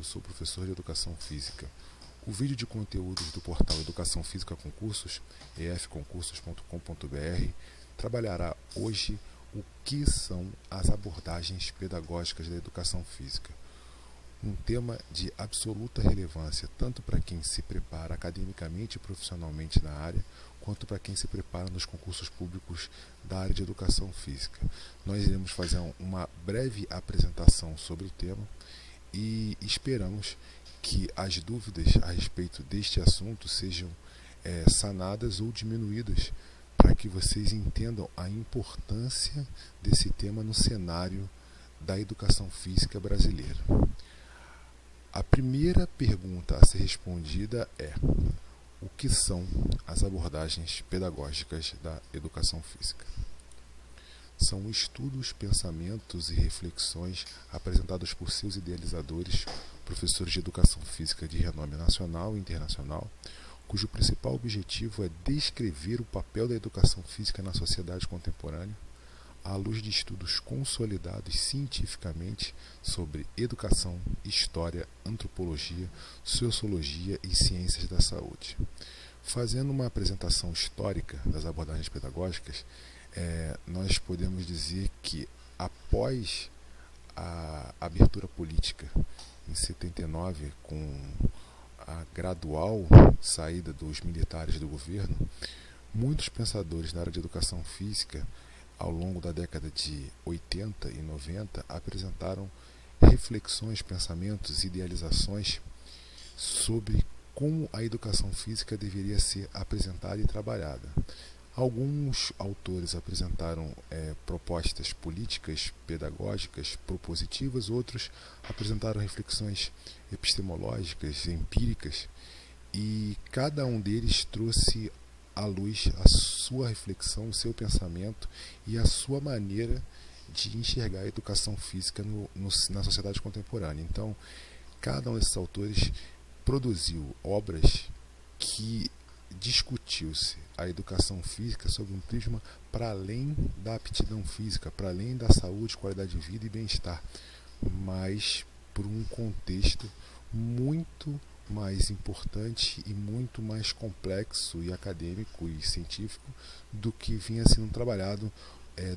eu sou professor de Educação Física. O vídeo de conteúdos do portal Educação Física Concursos, efconcursos.com.br, trabalhará hoje o que são as abordagens pedagógicas da educação física. Um tema de absoluta relevância, tanto para quem se prepara academicamente e profissionalmente na área, quanto para quem se prepara nos concursos públicos da área de educação física. Nós iremos fazer uma breve apresentação sobre o tema e esperamos que as dúvidas a respeito deste assunto sejam sanadas ou diminuídas para que vocês entendam a importância desse tema no cenário da educação física brasileira. A primeira pergunta a ser respondida é: o que são as abordagens pedagógicas da educação física? São estudos, pensamentos e reflexões apresentados por seus idealizadores, professores de educação física de renome nacional e internacional, cujo principal objetivo é descrever o papel da educação física na sociedade contemporânea, à luz de estudos consolidados cientificamente sobre educação, história, antropologia, sociologia e ciências da saúde. Fazendo uma apresentação histórica das abordagens pedagógicas, nós podemos dizer que após a abertura política em 79, com a gradual saída dos militares do governo, muitos pensadores na área de educação física, ao longo da década de 80 e 90, apresentaram reflexões, pensamentos e idealizações sobre como a educação física deveria ser apresentada e trabalhada. Alguns autores apresentaram propostas políticas, pedagógicas, propositivas, outros apresentaram reflexões epistemológicas, empíricas, e cada um deles trouxe à luz a sua reflexão, o seu pensamento e a sua maneira de enxergar a educação física na sociedade contemporânea. Então, cada um desses autores produziu obras que discutiu-se a educação física sob um prisma para além da aptidão física, para além da saúde, qualidade de vida e bem-estar, mas por um contexto muito mais importante e muito mais complexo e acadêmico e científico do que vinha sendo trabalhado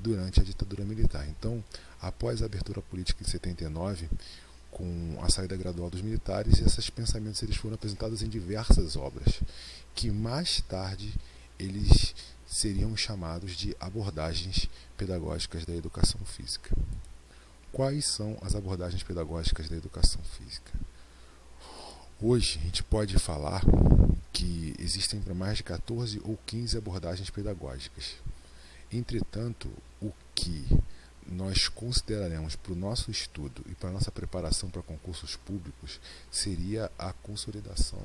durante a ditadura militar. Então, após a abertura política em 79, com a saída gradual dos militares, esses pensamentos eles foram apresentados em diversas obras, que mais tarde eles seriam chamados de abordagens pedagógicas da educação física. Quais são as abordagens pedagógicas da educação física? Hoje a gente pode falar que existem para mais de 14 ou 15 abordagens pedagógicas. Entretanto, o que nós consideraremos para o nosso estudo e para a nossa preparação para concursos públicos seria a consolidação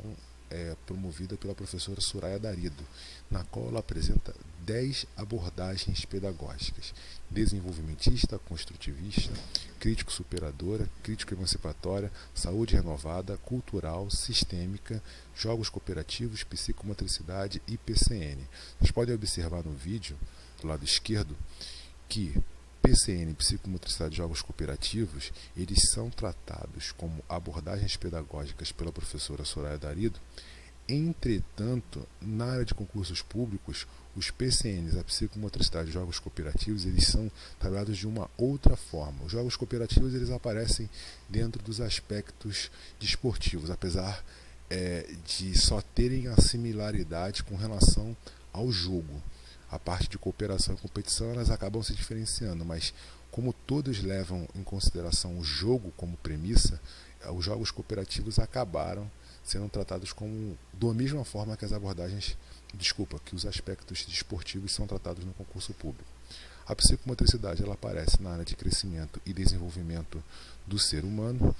promovida pela professora Soraya Darido, na qual ela apresenta 10 abordagens pedagógicas: desenvolvimentista, construtivista, crítico-superadora, crítico-emancipatória, saúde renovada, cultural, sistêmica, jogos cooperativos, psicomotricidade e PCN. Vocês podem observar no vídeo, do lado esquerdo, que PCN, psicomotricidade e jogos cooperativos, eles são tratados como abordagens pedagógicas pela professora Soraya Darido. Entretanto, na área de concursos públicos, os PCNs, a psicomotricidade e jogos cooperativos, eles são trabalhados de uma outra forma. Os jogos cooperativos eles aparecem dentro dos aspectos desportivos, apesar de só terem a similaridade com relação ao jogo. A parte de cooperação e competição elas acabam se diferenciando, mas como todos levam em consideração o jogo como premissa, os jogos cooperativos acabaram sendo tratados como da mesma forma que que os aspectos desportivos são tratados no concurso público. A psicomotricidade ela aparece na área de crescimento e desenvolvimento do ser humano,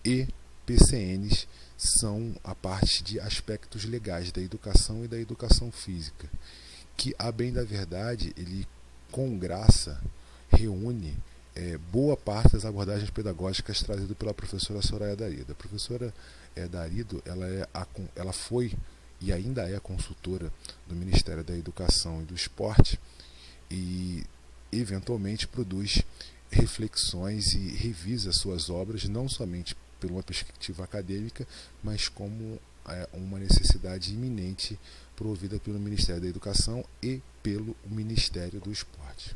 e PCNs são a parte de aspectos legais da educação e da educação física, que, a bem da verdade, ele com graça reúne boa parte das abordagens pedagógicas trazidas pela professora Soraya Darido. A professora Darido ela foi e ainda é consultora do Ministério da Educação e do Esporte e, eventualmente, produz reflexões e revisa suas obras, não somente por uma perspectiva acadêmica, mas como uma necessidade iminente provida pelo Ministério da Educação e pelo Ministério do Esporte.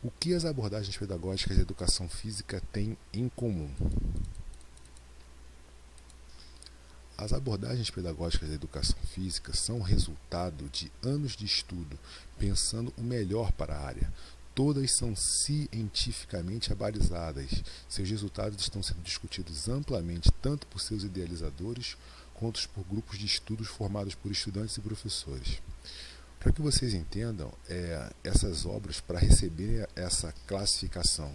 O que as abordagens pedagógicas da educação física têm em comum? As abordagens pedagógicas da educação física são resultado de anos de estudo, pensando o melhor para a área. Todas são cientificamente abalizadas. Seus resultados estão sendo discutidos amplamente, tanto por seus idealizadores, quanto por grupos de estudos formados por estudantes e professores. Para que vocês entendam, essas obras, para receberem essa classificação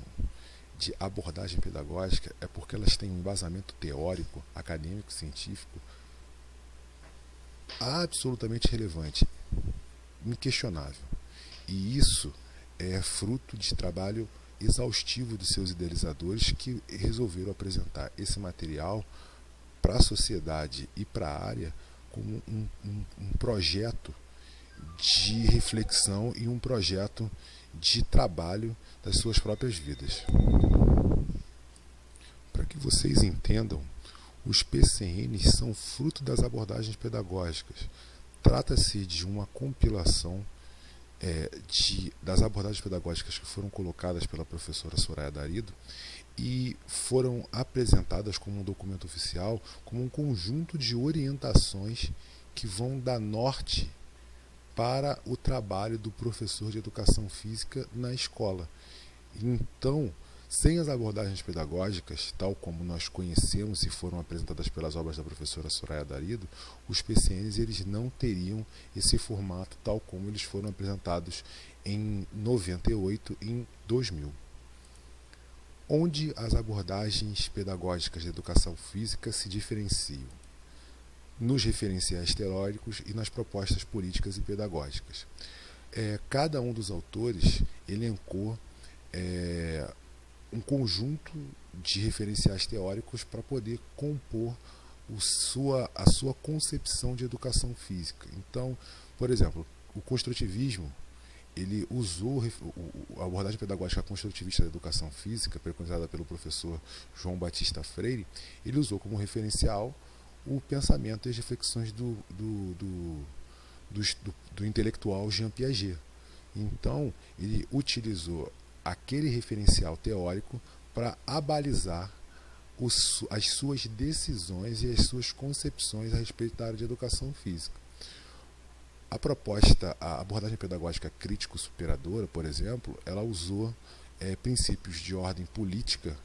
de abordagem pedagógica, é porque elas têm um embasamento teórico, acadêmico, científico absolutamente relevante, inquestionável. E isso é fruto de trabalho exaustivo de seus idealizadores, que resolveram apresentar esse material para a sociedade e para a área como um projeto de reflexão e um projeto de trabalho das suas próprias vidas. Para que vocês entendam, os PCNs são fruto das abordagens pedagógicas. Trata-se de uma compilação das abordagens pedagógicas que foram colocadas pela professora Soraya Darido e foram apresentadas como um documento oficial, como um conjunto de orientações que vão dar norte para o trabalho do professor de educação física na escola. Então, sem as abordagens pedagógicas, tal como nós conhecemos e foram apresentadas pelas obras da professora Soraya Darido, os PCNs eles não teriam esse formato tal como eles foram apresentados em 98 e em 2000. Onde as abordagens pedagógicas de educação física se diferenciam? Nos referenciais teóricos e nas propostas políticas e pedagógicas. Cada um dos autores elencou um conjunto de referenciais teóricos para poder compor a sua concepção de educação física. Então, por exemplo, o construtivismo, ele usou a abordagem pedagógica construtivista da educação física, preconizada pelo professor João Batista Freire, ele usou como referencial o pensamento e as reflexões do intelectual Jean Piaget. Então, ele utilizou aquele referencial teórico para abalizar as suas decisões e as suas concepções a respeito da área de educação física. A abordagem pedagógica crítico-superadora, por exemplo, ela usou princípios de ordem política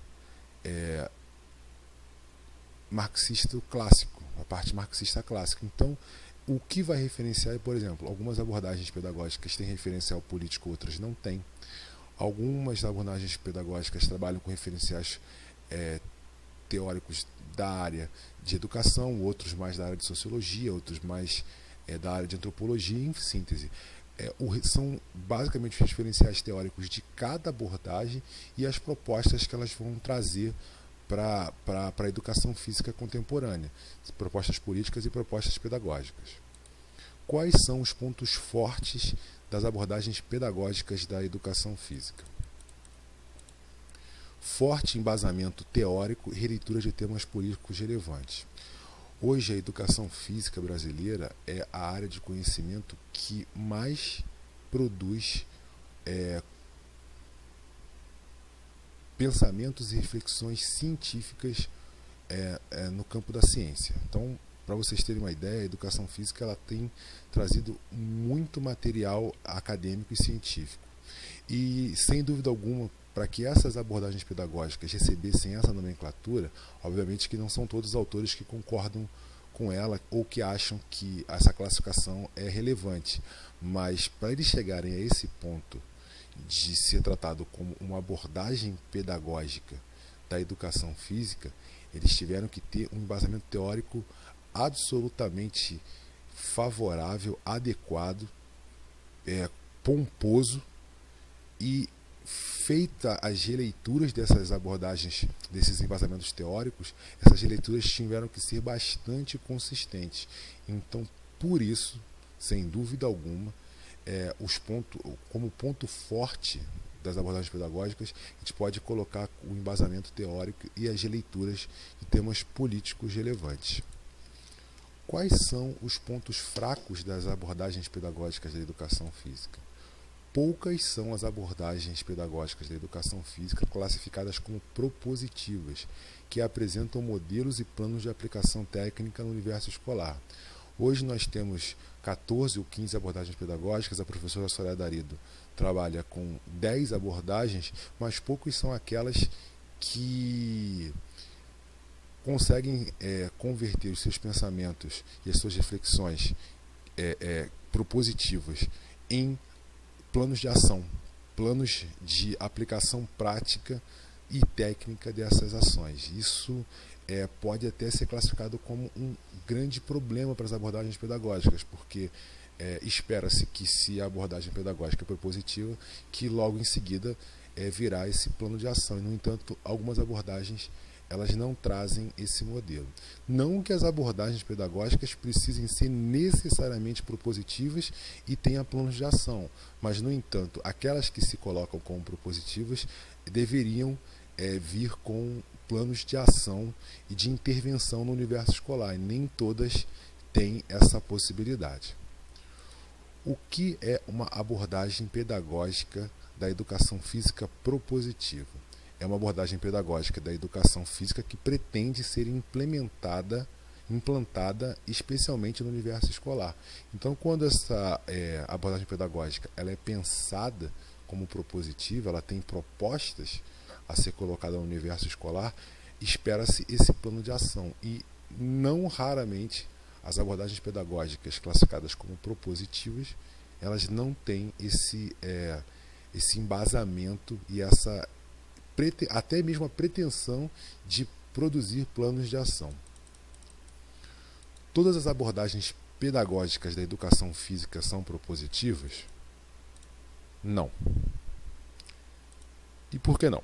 marxista clássico, a parte marxista clássica. Então, o que vai referenciar, por exemplo, algumas abordagens pedagógicas têm referencial político, outras não têm. Algumas abordagens pedagógicas trabalham com referenciais teóricos da área de educação, outros mais da área de sociologia, outros mais da área de antropologia, em síntese. São basicamente os referenciais teóricos de cada abordagem e as propostas que elas vão trazer para a educação física contemporânea, propostas políticas e propostas pedagógicas. Quais são os pontos fortes das abordagens pedagógicas da educação física? Forte embasamento teórico e releitura de temas políticos relevantes. Hoje, a educação física brasileira é a área de conhecimento que mais produz pensamentos e reflexões científicas no campo da ciência. Então, para vocês terem uma ideia, a educação física ela tem trazido muito material acadêmico e científico. E, sem dúvida alguma, para que essas abordagens pedagógicas recebessem essa nomenclatura, obviamente que não são todos os autores que concordam com ela ou que acham que essa classificação é relevante, mas para eles chegarem a esse ponto de ser tratado como uma abordagem pedagógica da educação física, eles tiveram que ter um embasamento teórico absolutamente favorável, adequado, pomposo, e feita as releituras dessas abordagens, desses embasamentos teóricos, essas releituras tiveram que ser bastante consistentes. Então, por isso, sem dúvida alguma, como ponto forte das abordagens pedagógicas, a gente pode colocar o embasamento teórico e as leituras de temas políticos relevantes. Quais são os pontos fracos das abordagens pedagógicas da educação física? Poucas são as abordagens pedagógicas da educação física classificadas como propositivas, que apresentam modelos e planos de aplicação técnica no universo escolar. Hoje nós temos 14 ou 15 abordagens pedagógicas, a professora Soraya Darido trabalha com 10 abordagens, mas poucas são aquelas que conseguem converter os seus pensamentos e as suas reflexões propositivas em planos de ação, planos de aplicação prática e técnica dessas ações. Isso pode até ser classificado como um grande problema para as abordagens pedagógicas, porque espera-se que, se a abordagem pedagógica é propositiva, que logo em seguida virá esse plano de ação. E, no entanto, algumas abordagens elas não trazem esse modelo. Não que as abordagens pedagógicas precisem ser necessariamente propositivas e tenham planos de ação, mas, no entanto, aquelas que se colocam como propositivas deveriam vir com planos de ação e de intervenção no universo escolar, e nem todas têm essa possibilidade. O que é uma abordagem pedagógica da educação física propositiva? É uma abordagem pedagógica da educação física que pretende ser implantada especialmente no universo escolar. Então, quando essa abordagem pedagógica ela é pensada como propositiva, ela tem propostas a ser colocada no universo escolar, espera-se esse plano de ação. E não raramente as abordagens pedagógicas classificadas como propositivas, elas não têm esse embasamento e até mesmo a pretensão de produzir planos de ação. Todas as abordagens pedagógicas da educação física são propositivas? Não. E por que não?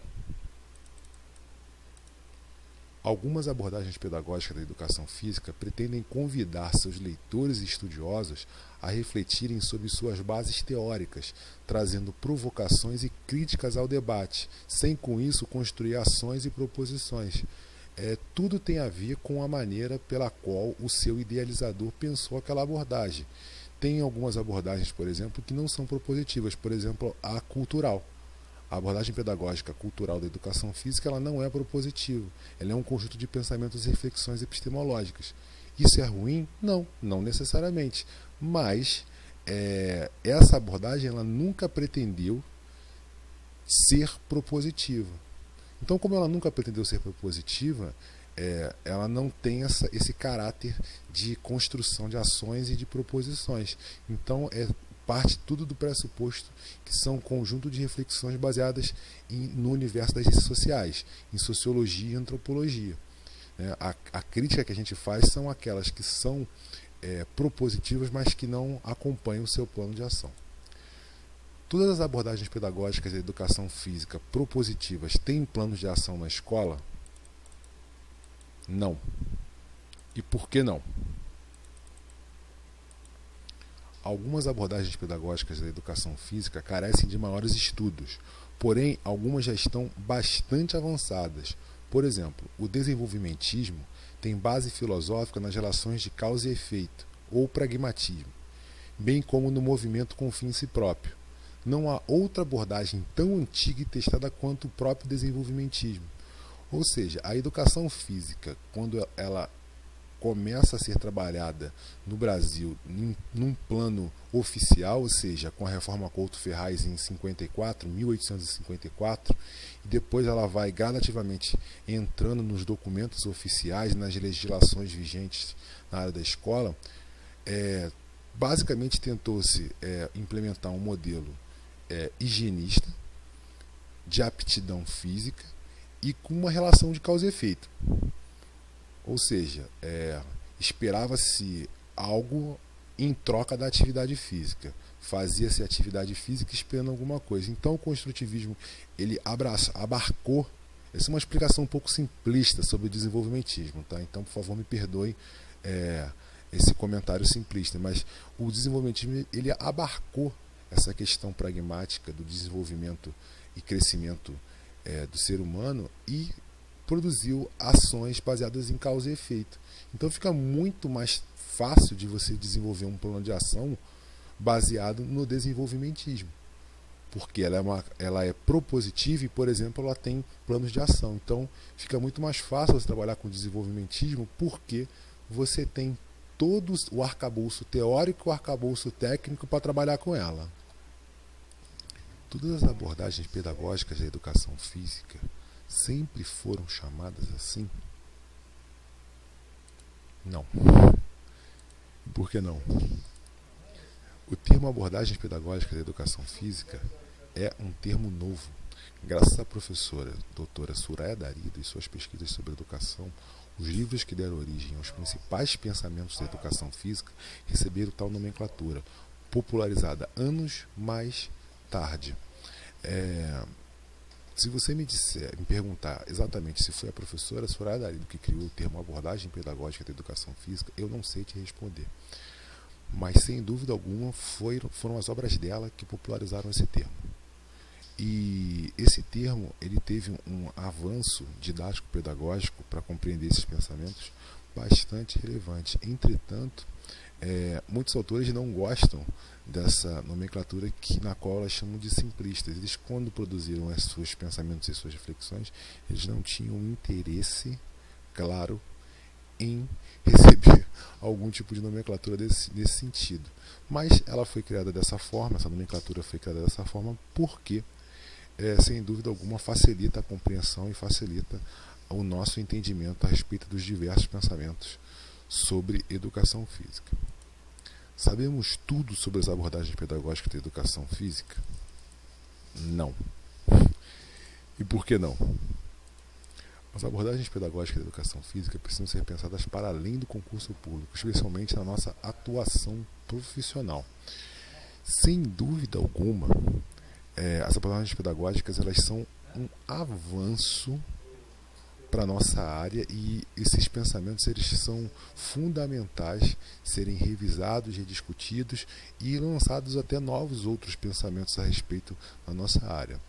Algumas abordagens pedagógicas da educação física pretendem convidar seus leitores e estudiosos a refletirem sobre suas bases teóricas, trazendo provocações e críticas ao debate, sem com isso construir ações e proposições. Tudo tem a ver com a maneira pela qual o seu idealizador pensou aquela abordagem. Tem algumas abordagens, por exemplo, que não são propositivas, por exemplo, a cultural. A abordagem pedagógica cultural da educação física ela não é propositiva, ela é um conjunto de pensamentos e reflexões epistemológicas. Isso é ruim? Não, não necessariamente. Mas essa abordagem ela nunca pretendeu ser propositiva. Então, como ela nunca pretendeu ser propositiva, ela não tem esse caráter de construção de ações e de proposições. Então, parte tudo do pressuposto que são um conjunto de reflexões baseadas no universo das ciências sociais, em sociologia e antropologia. A crítica que a gente faz são aquelas que são propositivas, mas que não acompanham o seu plano de ação. Todas as abordagens pedagógicas da educação física propositivas têm planos de ação na escola? Não. E por que não? Algumas abordagens pedagógicas da educação física carecem de maiores estudos, porém algumas já estão bastante avançadas. Por exemplo, o desenvolvimentismo tem base filosófica nas relações de causa e efeito, ou pragmatismo, bem como no movimento com fim em si próprio. Não há outra abordagem tão antiga e testada quanto o próprio desenvolvimentismo. Ou seja, a educação física, quando ela começa a ser trabalhada no Brasil num plano oficial, ou seja, com a reforma Couto-Ferraz em 1854, e depois ela vai gradativamente entrando nos documentos oficiais, nas legislações vigentes na área da escola, basicamente tentou-se implementar um modelo higienista, de aptidão física e com uma relação de causa e efeito. Ou seja, esperava-se algo em troca da atividade física. Fazia-se atividade física esperando alguma coisa. Então o construtivismo ele abarcou. Essa é uma explicação um pouco simplista sobre o desenvolvimentismo, tá? Então, por favor, me perdoem esse comentário simplista. Mas o desenvolvimentismo ele abarcou essa questão pragmática do desenvolvimento e crescimento do ser humano e produziu ações baseadas em causa e efeito. Então fica muito mais fácil de você desenvolver um plano de ação baseado no desenvolvimentismo, porque ela é propositiva e, por exemplo, ela tem planos de ação. Então fica muito mais fácil você trabalhar com desenvolvimentismo porque você tem todo o arcabouço teórico e o arcabouço técnico para trabalhar com ela. Todas as abordagens pedagógicas da educação física sempre foram chamadas assim? Não. Por que não? O termo abordagens pedagógicas da educação física é um termo novo. Graças à professora doutora Suraya Darido e suas pesquisas sobre educação, os livros que deram origem aos principais pensamentos da educação física receberam tal nomenclatura, popularizada anos mais tarde. Se você me perguntar exatamente se foi a professora Suraya Darido que criou o termo abordagem pedagógica da educação física, eu não sei te responder. Mas, sem dúvida alguma, foram as obras dela que popularizaram esse termo. E esse termo ele teve um avanço didático-pedagógico para compreender esses pensamentos bastante relevante. Entretanto, muitos autores não gostam dessa nomenclatura na qual elas chamam de simplistas. Eles, quando produziram os seus pensamentos e suas reflexões, eles não tinham interesse claro em receber algum tipo de nomenclatura nesse sentido. Mas ela foi criada dessa forma, essa nomenclatura foi criada dessa forma porque, sem dúvida alguma, facilita a compreensão e facilita o nosso entendimento a respeito dos diversos pensamentos sobre educação física. Sabemos tudo sobre as abordagens pedagógicas da educação física? Não. E por que não? As abordagens pedagógicas da educação física precisam ser pensadas para além do concurso público, especialmente na nossa atuação profissional. Sem dúvida alguma, as abordagens pedagógicas elas são um avanço para a nossa área e esses pensamentos eles são fundamentais serem revisados, rediscutidos e lançados até novos outros pensamentos a respeito da nossa área.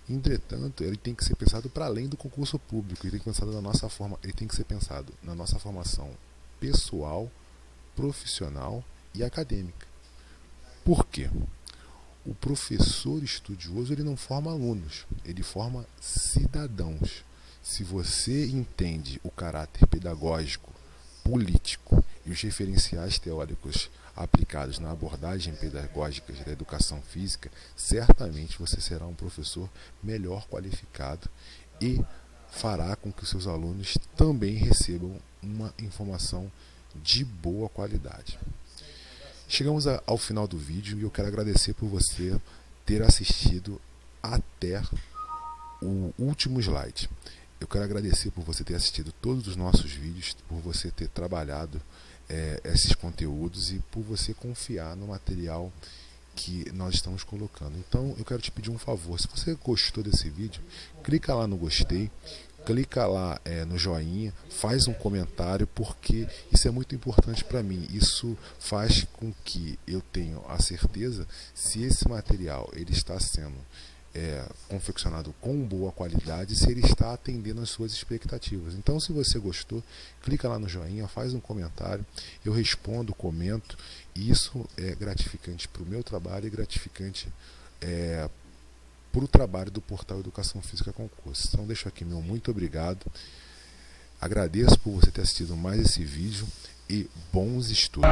Entretanto, ele tem que ser pensado para além do concurso público, ele tem que ser pensado na nossa formação pessoal, profissional e acadêmica. Por quê? O professor estudioso ele não forma alunos, ele forma cidadãos. Se você entende o caráter pedagógico, político e os referenciais teóricos aplicados na abordagem pedagógica da educação física, certamente você será um professor melhor qualificado e fará com que os seus alunos também recebam uma informação de boa qualidade. Chegamos ao final do vídeo e eu quero agradecer por você ter assistido até o último slide. Eu quero agradecer por você ter assistido todos os nossos vídeos, por você ter trabalhado esses conteúdos e por você confiar no material que nós estamos colocando. Então eu quero te pedir um favor, se você gostou desse vídeo, clica lá no gostei, clica lá no joinha, faz um comentário, porque isso é muito importante para mim. Isso faz com que eu tenha a certeza se esse material ele está sendo confeccionado com boa qualidade, se ele está atendendo às suas expectativas. Então, se você gostou, clica lá no joinha, faz um comentário, eu respondo, comento, e isso é gratificante para o meu trabalho e gratificante para o trabalho do portal Educação Física Concurso. Então, deixo aqui meu muito obrigado, agradeço por você ter assistido mais esse vídeo e bons estudos.